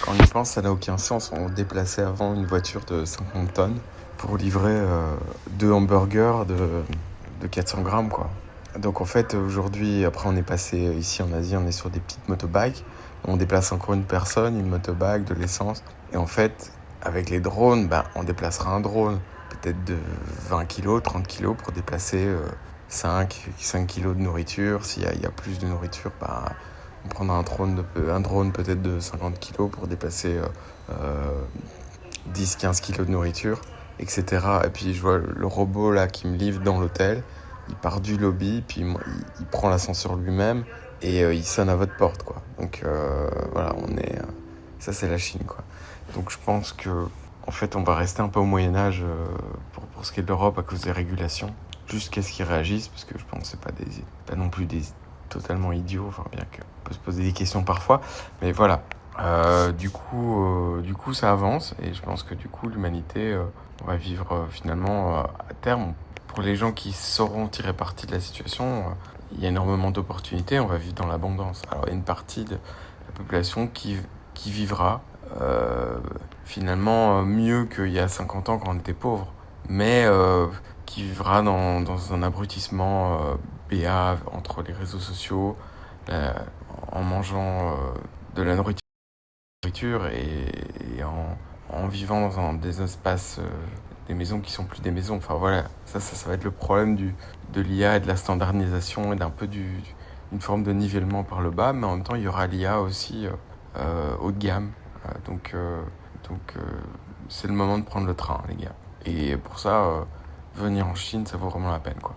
Quand on y pense, ça n'a aucun sens. On déplaçait avant une voiture de 50 tonnes pour livrer deux hamburgers de 400 grammes, quoi. Donc en fait, aujourd'hui, après on est passé ici en Asie, on est sur des petites motobikes. On déplace encore une personne, une motobike, de l'essence. Et en fait, avec les drones, on déplacera un drone, peut-être de 20 kilos, 30 kilos pour déplacer 5 kilos de nourriture. S'il y a plus de nourriture, on prendra un drone peut-être de 50 kilos pour déplacer 10-15 kilos de nourriture, etc. Et puis je vois le robot là qui me livre dans l'hôtel, il part du lobby, puis il prend l'ascenseur lui-même et il sonne à votre porte, quoi. Donc voilà, ça c'est la Chine, quoi. Donc je pense que en fait on va rester un peu au Moyen-Âge pour ce qui est de l'Europe à cause des régulations, jusqu'à ce qu'ils réagissent, parce que je pense que c'est pas non plus des totalement idiots, enfin bien qu'on peut se poser des questions parfois, mais voilà. Du coup, ça avance et je pense que du coup, l'humanité on va vivre finalement à terme. Pour les gens qui sauront tirer parti de la situation, il y a énormément d'opportunités. On va vivre dans l'abondance. Alors, il y a une partie de la population qui vivra finalement mieux qu'il y a 50 ans quand on était pauvre, mais qui vivra dans un abrutissement béat entre les réseaux sociaux, en mangeant de la nourriture et en vivant dans des espaces, des maisons qui sont plus des maisons. Enfin voilà, ça va être le problème de l'IA et de la standardisation et d'un peu une forme de nivellement par le bas, mais en même temps il y aura l'IA aussi haut de gamme. Donc c'est le moment de prendre le train, les gars. Et pour ça, venir en Chine, ça vaut vraiment la peine, quoi.